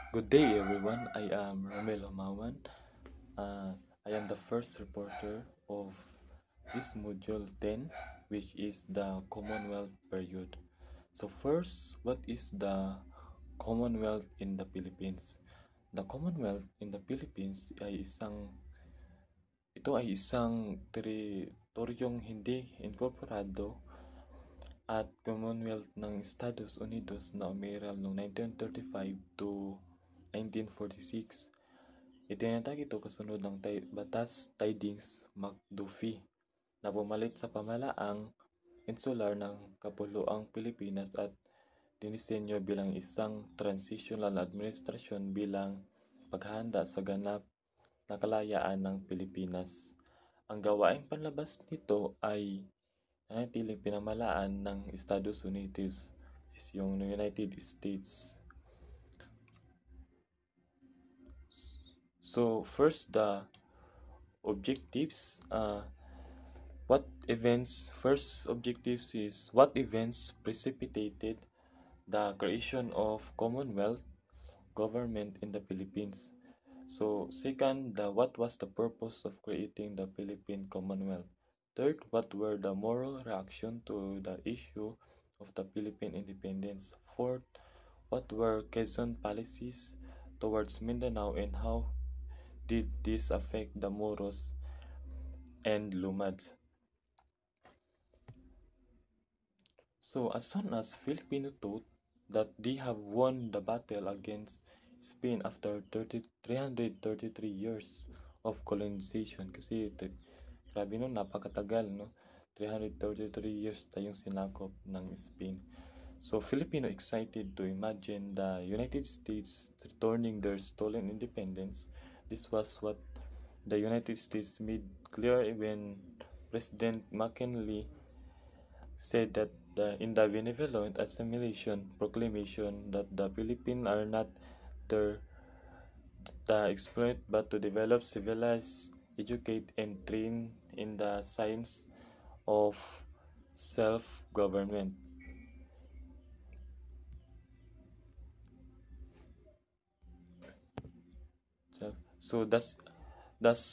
Good day, everyone. I am Ramel Homawan. Uh, I am the first reporter of this module 10, which is the Commonwealth period. So first, what is the Commonwealth in the Philippines? The Commonwealth in the Philippines ay isang teritoryong hindi inkorporado at Commonwealth ng Estados Unidos na umiral noong 1935 to 1946. Itinatag ito kasunod ng Batas Tidings-McDuffie na pumalit sa pamahalaang insular ng Kapuluang Pilipinas at dinisenyo bilang isang transitional administrasyon bilang paghahanda sa ganap na kalayaan ng Pilipinas. Ang gawaing panlabas nito ay nanatiling pinamahalaan ng Estados Unidos, yung United States. So first, the objectives. First objectives is what events precipitated the creation of Commonwealth government in the Philippines. So second, what was the purpose of creating the Philippine Commonwealth? Third, what were the moral reaction to the issue of the Philippine independence? Fourth, what were Quezon policies towards Mindanao and how did this affect the Moros and Lumads? So as soon as Filipino thought that they have won the battle against Spain after 333 years of colonization, kasi grabe no, napakatagal no, 333 years tayong sinakop ng Spain. So Filipino excited to imagine the United States returning their stolen independence. This was what the United States made clear when President McKinley said that in the Benevolent Assimilation Proclamation that the Philippines are not there to exploit but to develop, civilize, educate, and train in the science of self-government. So thus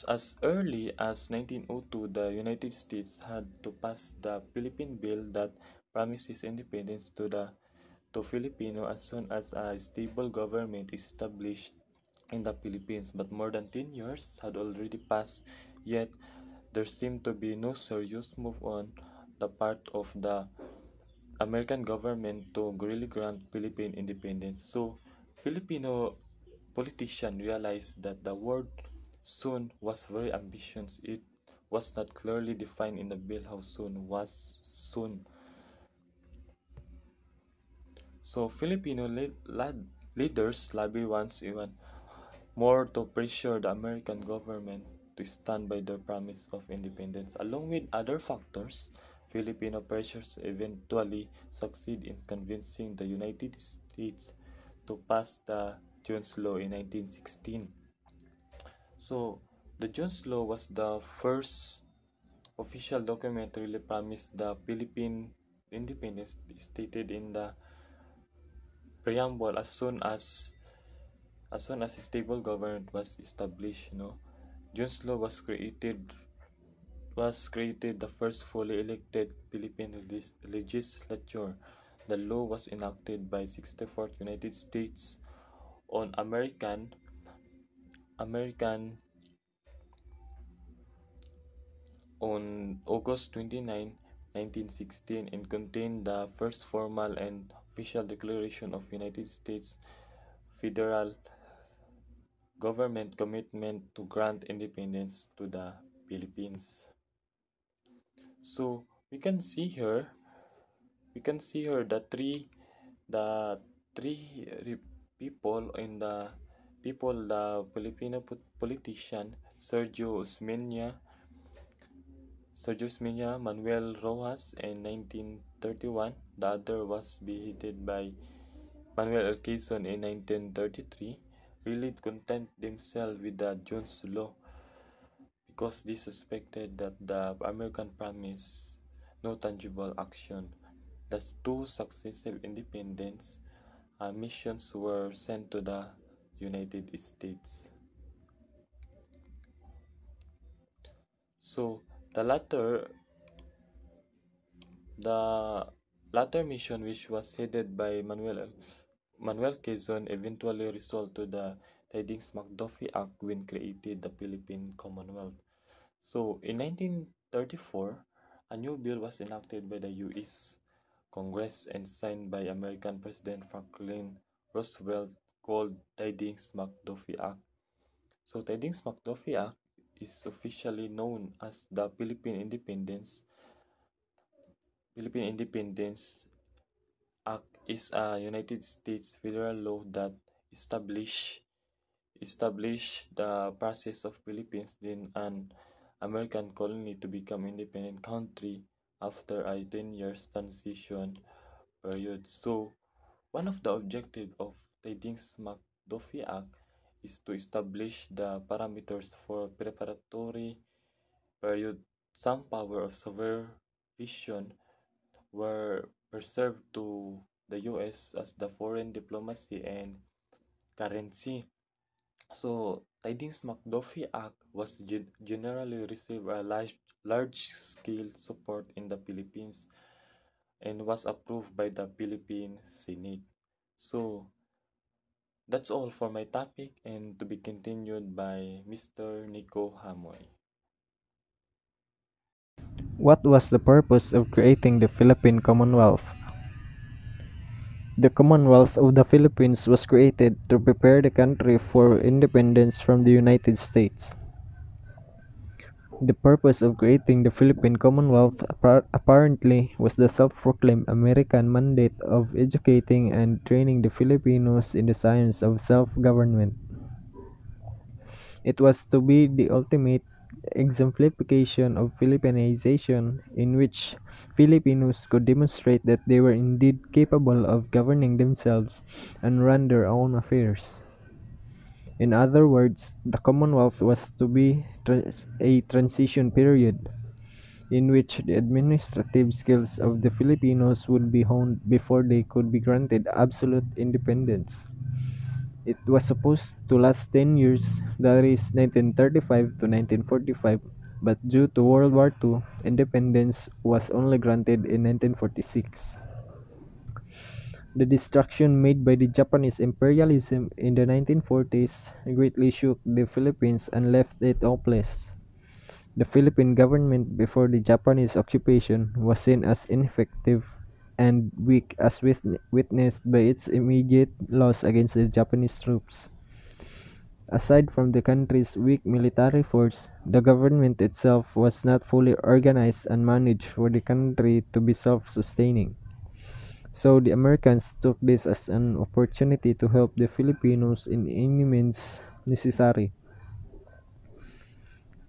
as early as 1902, the United States had to pass the Philippine Bill that promises independence to Filipino as soon as a stable government is established in the Philippines. But more than 10 years had already passed, yet there seemed to be no serious move on the part of the American government to really grant Philippine independence. So Filipino politicians realized that the word soon was very ambitious. It was not clearly defined in the bill how soon was soon. So Filipino leaders lobby once even more to pressure the American government to stand by their promise of independence. Along with other factors, Filipino pressures eventually succeed in convincing the United States to pass the Jones Law in 1916. So, the Jones Law was the first official document to really promise the Philippine independence, stated in the preamble as soon as a stable government was established. Jones Law was created the first fully elected Philippine legislature. The law was enacted by 64th United States on American on August 29, 1916, and contained the first formal and official declaration of United States federal government commitment to grant independence to the Philippines. So we can see here the three people the Filipino politician Sergio Osmeña, Manuel Rojas in 1931. The other was beheaded by Manuel L. Quezon in 1933. Really content themselves with the Jones Law because they suspected that the American promised no tangible action. Thus, two successive independence missions were sent to the United States. So the latter mission, which was headed by Manuel Quezon, eventually resulted to the Tidings-McDuffie Act when created the Philippine Commonwealth. So in 1934, a new bill was enacted by the U.S. Congress and signed by American President Franklin Roosevelt called Tidings-McDuffie Act. So Tidings-McDuffie Act is officially known as the Philippine Independence Act is a United States federal law that establish the process of Philippines being an American colony to become independent country after a 10 years transition period. So one of the objectives of Tidings-McDuffie Act is to establish the parameters for preparatory period. Some power of supervision were preserved to the U.S. as the foreign diplomacy and currency. So, Tidings-McDuffie Act was generally received a large-scale support in the Philippines and was approved by the Philippine Senate. So, that's all for my topic and to be continued by Mr. Nico Hamoy. What was the purpose of creating the Philippine Commonwealth? The Commonwealth of the Philippines was created to prepare the country for independence from the United States. The purpose of creating the Philippine Commonwealth apparently was the self-proclaimed American mandate of educating and training the Filipinos in the science of self-government. It was to be the ultimate exemplification of Filipinization, in which Filipinos could demonstrate that they were indeed capable of governing themselves and run their own affairs. In other words, the Commonwealth was to be a transition period in which the administrative skills of the Filipinos would be honed before they could be granted absolute independence. It was supposed to last 10 years, that is 1935 to 1945, but due to World War II, independence was only granted in 1946. The destruction made by the Japanese imperialism in the 1940s greatly shook the Philippines and left it hopeless. The Philippine government before the Japanese occupation was seen as ineffective and weak, as witnessed by its immediate loss against the Japanese troops. Aside from the country's weak military force, the government itself was not fully organized and managed for the country to be self-sustaining. So the Americans took this as an opportunity to help the Filipinos in any means necessary.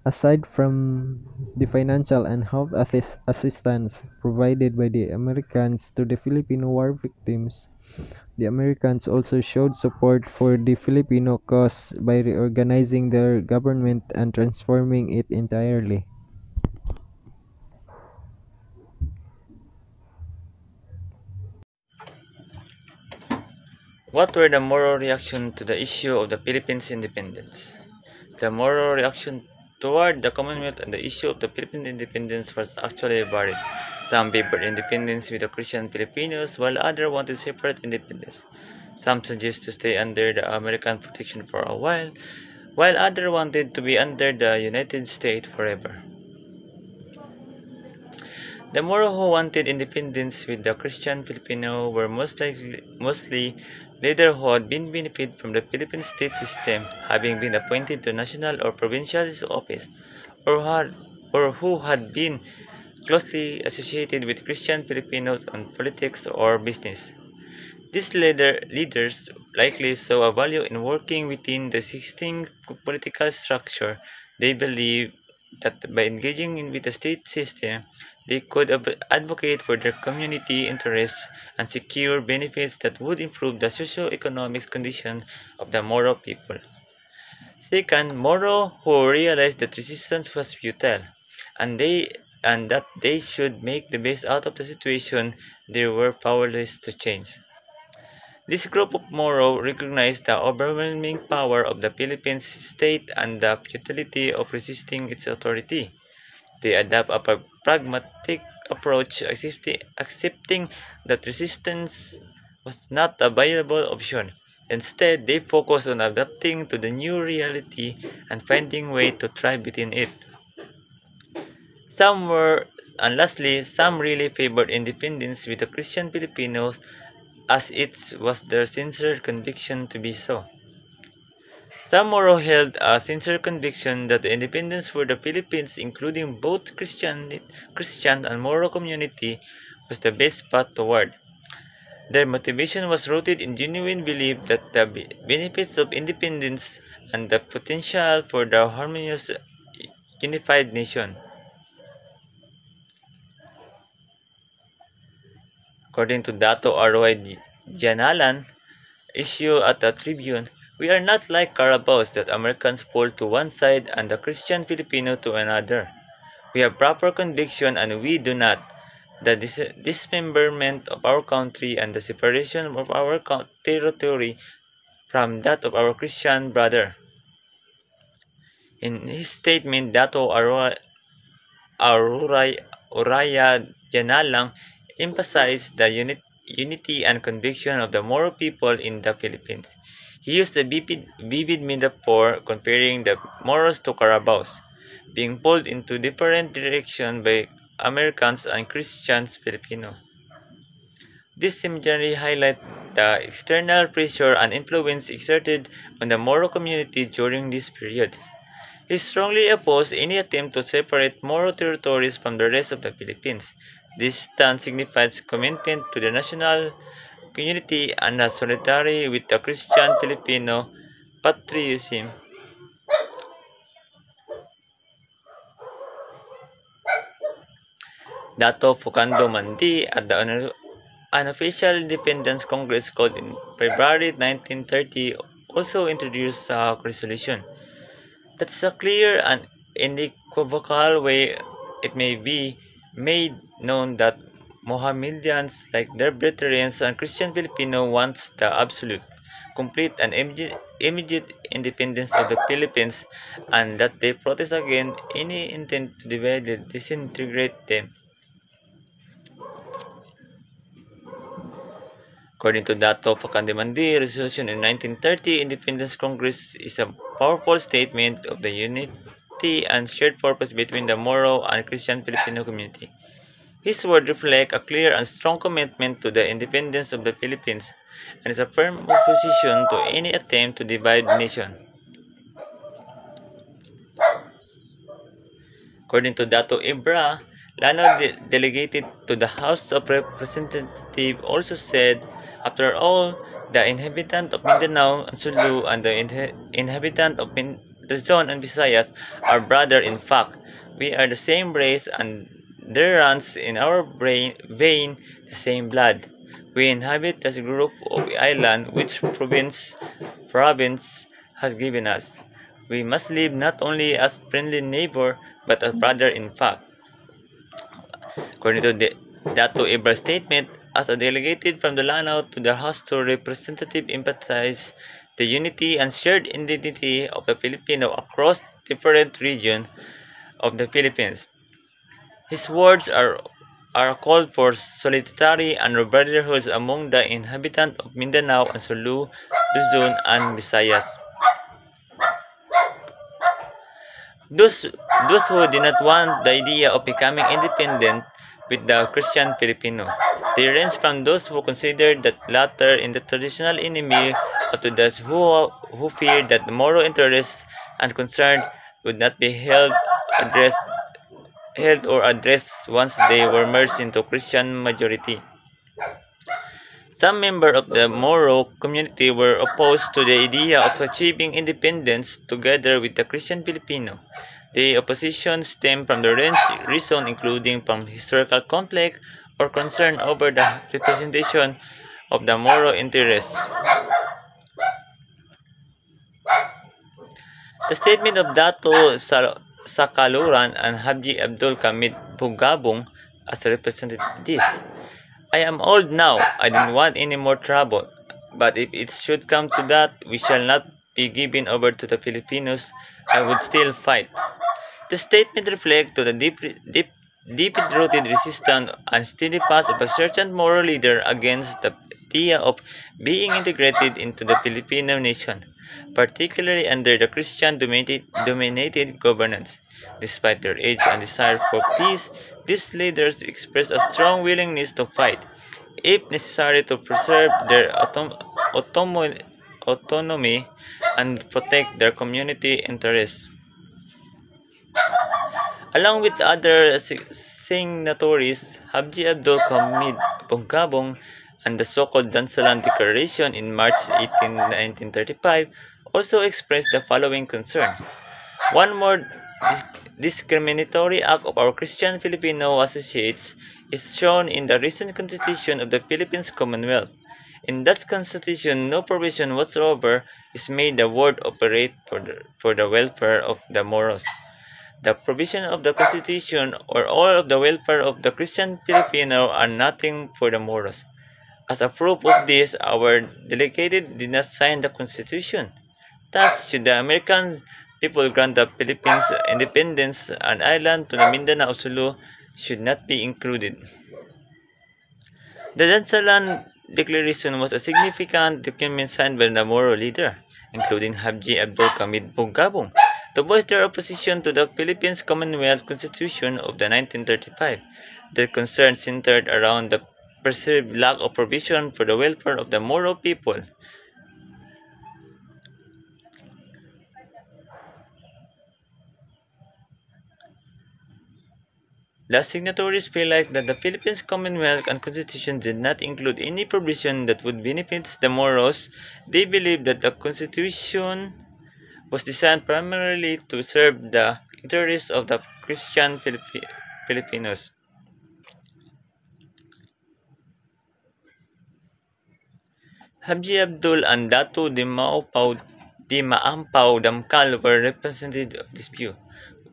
Aside from the financial and health assistance provided by the Americans to the Filipino war victims, the Americans also showed support for the Filipino cause by reorganizing their government and transforming it entirely. What were the moral reaction to the issue of the Philippines' independence? The moral reaction toward the Commonwealth and the issue of the Philippine independence was actually varied. Some favored independence with the Christian Filipinos, while others wanted separate independence. Some suggested to stay under the American protection for a while others wanted to be under the United States forever. The Moro who wanted independence with the Christian Filipino were mostly leaders who had been benefited from the Philippine state system, having been appointed to national or provincial office, or who had been closely associated with Christian Filipinos on politics or business. These leaders likely saw a value in working within the existing political structure. They believed that by engaging with the state system, they could advocate for their community interests and secure benefits that would improve the socio-economic condition of the Moro people. Second, Moro who realized that resistance was futile, and that they should make the best out of the situation they were powerless to change. This group of Moro recognized the overwhelming power of the Philippine state and the futility of resisting its authority. They adopt a pragmatic approach, accepting that resistance was not a viable option. Instead, they focus on adapting to the new reality and finding ways to thrive within it. And lastly, some really favored independence with the Christian Filipinos as it was their sincere conviction to be so. Some Moro held a sincere conviction that the independence for the Philippines, including both Christian and Moro community, was the best path toward. Their motivation was rooted in genuine belief that the benefits of independence and the potential for the harmonious unified nation. According to Dato Aroy Janalan, issue at the Tribune, we are not like Carabaos that Americans pull to one side and the Christian Filipino to another. We have proper conviction and we do not. The dismemberment of our country and the separation of our territory from that of our Christian brother. In his statement, Dato Oraya Janalang emphasized the unity and conviction of the Moro people in the Philippines. He used a vivid metaphor comparing the Moros to Carabaos, being pulled into different directions by Americans and Christians Filipino. This seminary highlights the external pressure and influence exerted on the Moro community during this period. He strongly opposed any attempt to separate Moro territories from the rest of the Philippines. This stance signifies commitment to the national community and a solidarity with the Christian Filipino patriotism. Dato Focando Mandi at the unofficial Independence Congress called in February 1930 also introduced a resolution. That is a clear and unequivocal way it may be made known that Mohammedans, like their brethren and Christian Filipino, wants the absolute, complete and immediate independence of the Philippines, and that they protest against any intent to divide and disintegrate them. According to Dato Fakandemandi, resolution in 1930 Independence Congress is a powerful statement of the unity and shared purpose between the Moro and Christian Filipino community. His words reflect a clear and strong commitment to the independence of the Philippines and is a firm opposition to any attempt to divide the nation. According to Dato Ibra, Lanao delegated to the House of Representatives also said, after all, the inhabitant of Mindanao and Sulu and the inhabitant of Luzon and Visayas are brother in fact. We are the same race and there runs in our vein the same blood. We inhabit the group of island which province has given us. We must live not only as friendly neighbor but as brother in fact. According to Dato Ibra's statement, as a delegated from the Lanao to the House to Representative emphasize the unity and shared identity of the Filipino across different regions of the Philippines. His words are a call for solidarity and brotherhood among the inhabitants of Mindanao and Sulu, Luzon, and Visayas. Those who did not want the idea of becoming independent with the Christian Filipino. They range from those who considered that latter in the traditional enemy to those who feared that the Moro interests and concern would not be held or addressed once they were merged into Christian majority. Some members of the Moro community were opposed to the idea of achieving independence together with the Christian Filipino. The opposition stemmed from the reason including from historical conflict or concern over the representation of the Moro interests. The statement of Dato Sakaluran and Haji Abdul Kamid Bugabong as represented this. I am old now. I don't want any more trouble. But if it should come to that, we shall not be given over to the Filipinos. I would still fight. The statement reflects to the deep-rooted resistance and steadfast of a certain moral leader against the idea of being integrated into the Filipino nation, particularly under the Christian-dominated governance. Despite their age and desire for peace, these leaders expressed a strong willingness to fight, if necessary, to preserve their autonomy and protect their community interests. Along with other signatories, Haji Abdul Hamid Bongabong and the so-called Dansalan Declaration in March 18, 1935 also expressed the following concern. One more discriminatory act of our Christian Filipino associates is shown in the recent Constitution of the Philippines Commonwealth. In that Constitution, no provision whatsoever is made the word operate for the welfare of the Moros. The provision of the Constitution or all of the welfare of the Christian Filipino are nothing for the Moros. As a proof of this, our delegated did not sign the Constitution. Thus, should the American people grant the Philippines independence, an island to the Mindanao Sulu should not be included. The Dansalan Declaration was a significant document signed by the Moro leader, including Haji Abdul Hamid Bongabong, to voice their opposition to the Philippines Commonwealth Constitution of the 1935. Their concerns centered around the perceived lack of provision for the welfare of the Moro people. The signatories feel like that the Philippines Commonwealth and Constitution did not include any provision that would benefit the Moros. They believe that the Constitution was designed primarily to serve the interests of the Christian Filipinos. Haji Abdul and Datu Di Maampao Damkal were representative of this view.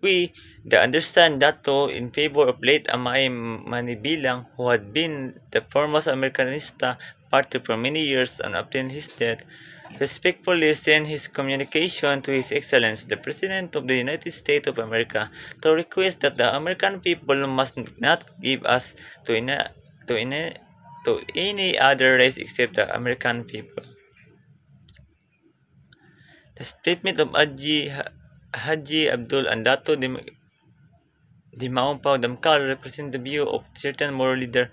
We, the understand Dato, in favor of late Amay Manibilang, who had been the foremost Americanista party for many years and obtained his death, respectfully send his communication to His Excellence, the President of the United States of America, to request that the American people must not give us to any other race except the American people. The statement of Haji Abdul and Dato Di Maampao Damkal represent the view of certain moral leaders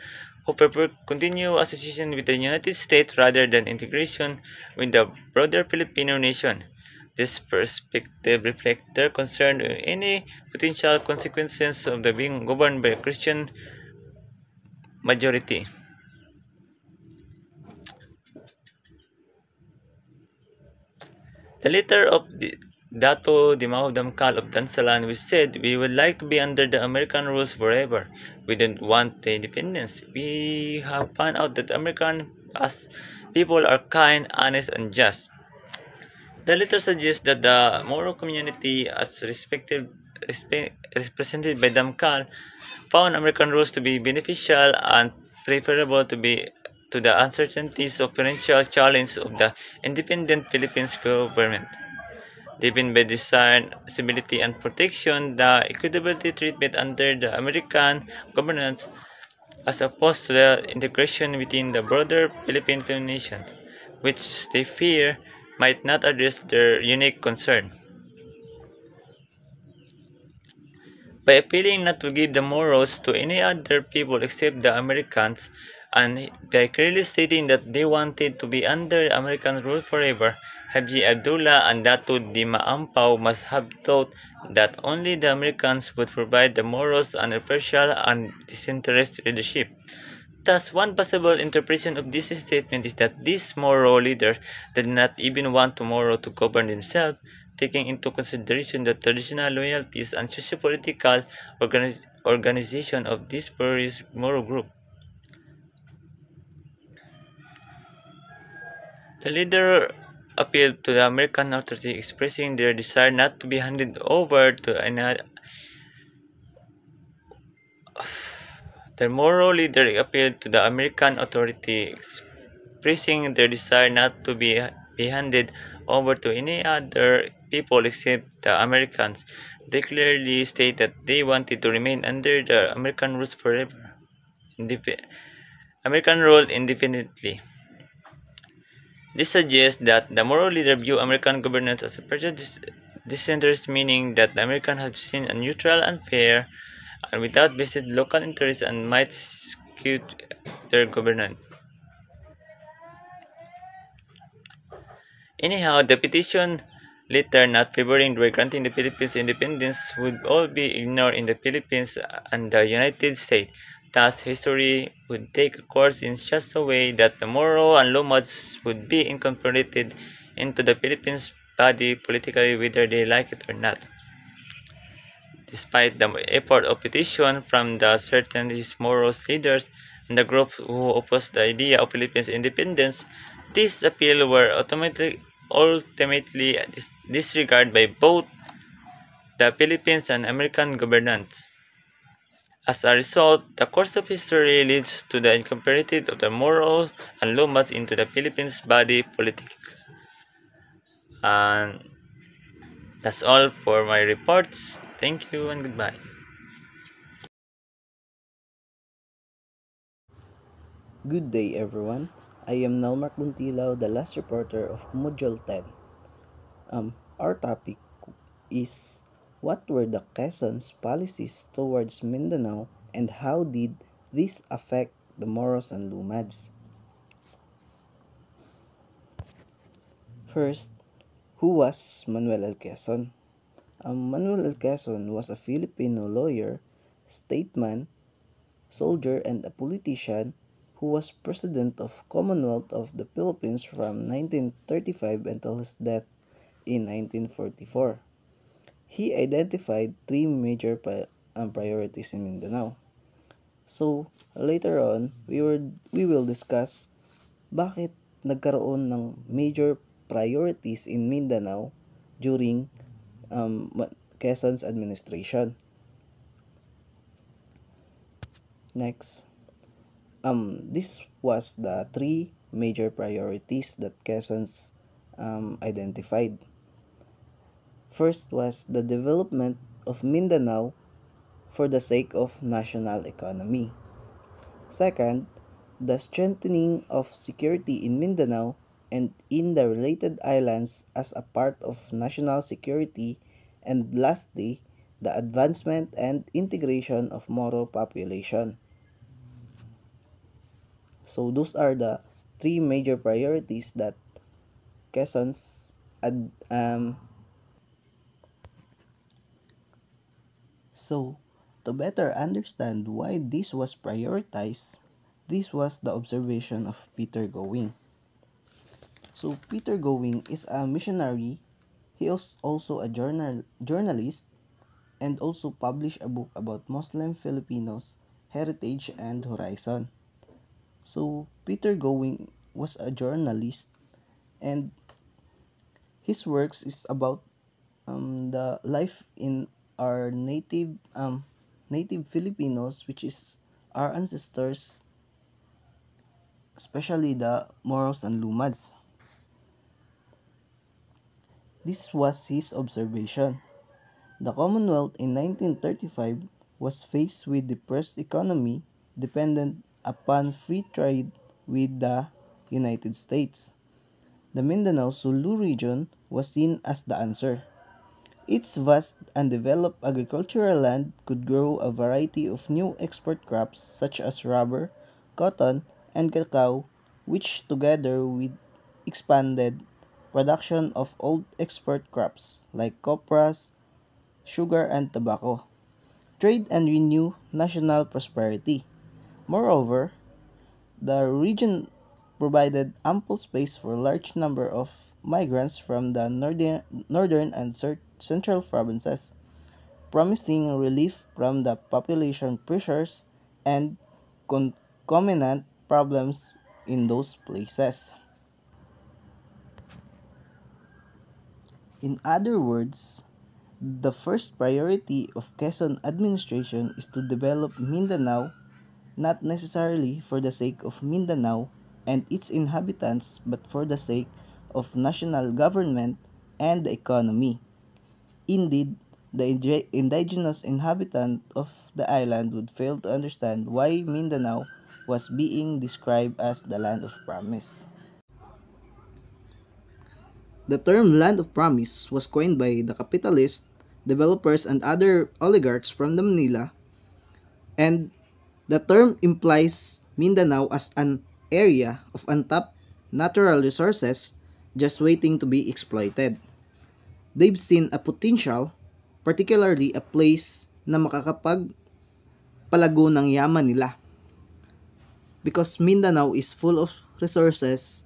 who prefer continued association with the United States rather than integration with the broader Filipino nation. This perspective reflects their concern with any potential consequences of the being governed by a Christian majority. The letter of Dato Di Damkal of Dansalan, which said, "We would like to be under the American rules forever. We don't want the independence. We have found out that American people are kind, honest, and just." The letter suggests that the Moro community, as represented by Damkal, found American rules to be beneficial and preferable to the uncertainties of potential challenge of the independent Philippines government. Driven by design, stability, and protection, the equitability treatment under the American governance, as opposed to the integration within the broader Filipino nation, which they fear might not address their unique concern. By appealing not to give the Moros to any other people except the Americans, and by clearly stating that they wanted to be under American rule forever, Haji Abdullah and Datu Di Maampao must have thought that only the Americans would provide the Moros an impartial and disinterested leadership. Thus, one possible interpretation of this statement is that these Moro leaders did not even want Moro to govern themselves, taking into consideration the traditional loyalties and socio-political organization of this various Moro group. The leader appealed to the American authority, expressing their desire not to be handed over to another. The Moro leader appealed to the American authority, expressing their desire not to be handed over to any other people except the Americans. They clearly state that they wanted to remain under the American rules forever. American rule independently. This suggests that the Moro leader view American governance as a prejudiced disinterest, meaning that the Americans have seen a neutral and fair and without vested local interests and might skew their governance. Anyhow, the petition letter not favoring or granting the Philippines independence would all be ignored in the Philippines and the United States. Thus, history would take a course in such a way that the Moro and Lomads would be incorporated into the Philippines body politically whether they like it or not. Despite the effort of petition from the certain Moro leaders and the groups who opposed the idea of Philippines independence, these appeals were ultimately disregarded by both the Philippines and American governments. As a result, the course of history leads to the incorporation of the Moro and Lomas into the Philippines body politics. And that's all for my reports. Thank you and goodbye. Good day everyone. I am Nalmark Buntilao, the last reporter of Module 10. Our topic is what were the Quezon's policies towards Mindanao and how did this affect the Moros and Lumads? First, who was Manuel L. Quezon? Manuel L. Quezon was a Filipino lawyer, statesman, soldier, and a politician who was President of Commonwealth of the Philippines from 1935 until his death in 1944. He identified three major priorities in Mindanao. So, later on, we will discuss bakit nagkaroon ng major priorities in Mindanao during Quezon's administration. Next, this was the three major priorities that Quezon's identified. First was the development of Mindanao for the sake of national economy. Second, the strengthening of security in Mindanao and in the related islands as a part of national security. And lastly, the advancement and integration of Moro population. So those are the three major priorities that Quezon's So, to better understand why this was prioritized, this was the observation of Peter Going. So, Peter Going is a missionary. He is also a journalist and also published a book about Muslim Filipinos, heritage and horizon. So, Peter Going was a journalist and his works is about the life in our native Filipinos, which is our ancestors, especially the Moros and Lumads. This was his observation. The Commonwealth in 1935 was faced with depressed economy dependent upon free trade with the United States. The Mindanao Sulu region was seen as the answer. Its vast undeveloped agricultural land could grow a variety of new export crops such as rubber, cotton, and cacao, which together with expanded production of old export crops like copras, sugar, and tobacco, trade and renew national prosperity. Moreover, the region provided ample space for a large number of migrants from the northern and central provinces, promising relief from the population pressures and concomitant problems in those places. In other words, the first priority of Quezon administration is to develop Mindanao, not necessarily for the sake of Mindanao, and its inhabitants but for the sake of national government and the economy. Indeed, the indigenous inhabitant of the island would fail to understand why Mindanao was being described as the land of promise. The term land of promise was coined by the capitalists, developers, and other oligarchs from the Manila, and the term implies Mindanao as an area of untapped natural resources just waiting to be exploited. They've seen a potential, particularly a place na makakapagpalago ng yaman nila. Because Mindanao is full of resources,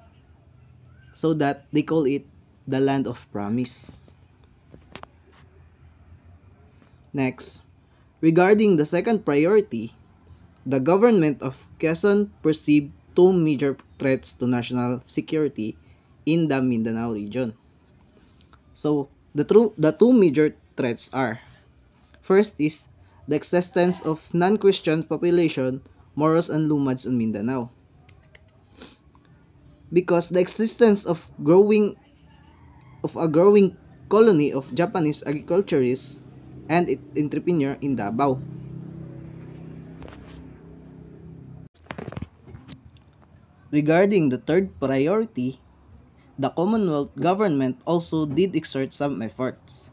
so that they call it the land of promise. Next, regarding the second priority, the government of Quezon perceived two major threats to national security in the Mindanao region. So, the two major threats are: first is the existence of non-Christian population, Moros and Lumads in Mindanao. Because the existence of a growing colony of Japanese agriculturists and entrepreneurs in Davao. Regarding the third priority, the Commonwealth government also did exert some efforts.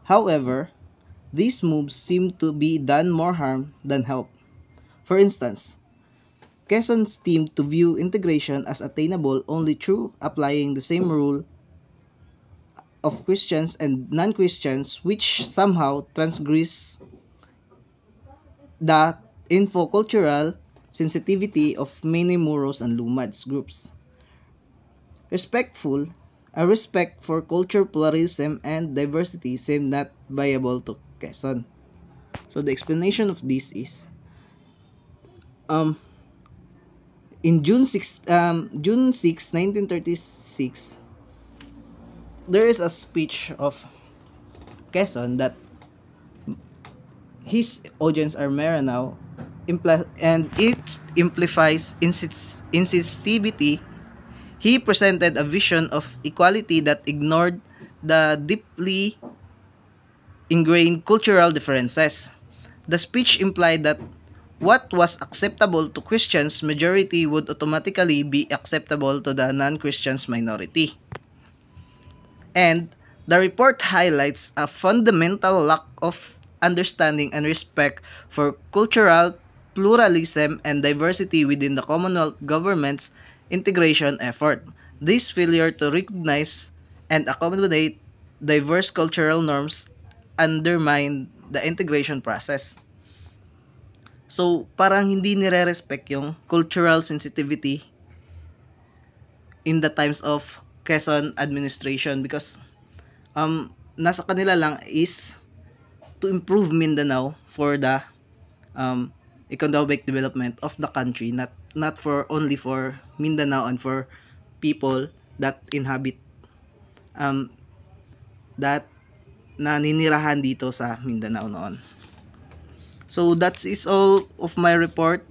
However, these moves seem to be done more harm than help. For instance, Quezon seemed to view integration as attainable only through applying the same rule of Christians and non-Christians, which somehow transgress the infocultural sensitivity of many Moros and Lumads groups. A respect for culture pluralism and diversity seemed not viable to Quezon. So the explanation of this is, in June 6, 1936, there is a speech of Quezon that his audience are Maranao, and it implies insensitivity. He presented a vision of equality that ignored the deeply ingrained cultural differences. The speech implied that what was acceptable to Christians majority would automatically be acceptable to the non-Christians minority. And the report highlights a fundamental lack of understanding and respect for cultural pluralism and diversity within the Commonwealth government's integration effort. This failure to recognize and accommodate diverse cultural norms undermine the integration process. So, parang hindi nire-respect yung cultural sensitivity in the times of Quezon administration, because nasa kanila lang is to improve Mindanao for the economic development of the country, not for only for Mindanao and for people that inhabit that naninirahan dito sa Mindanao noon. So that is all of my report.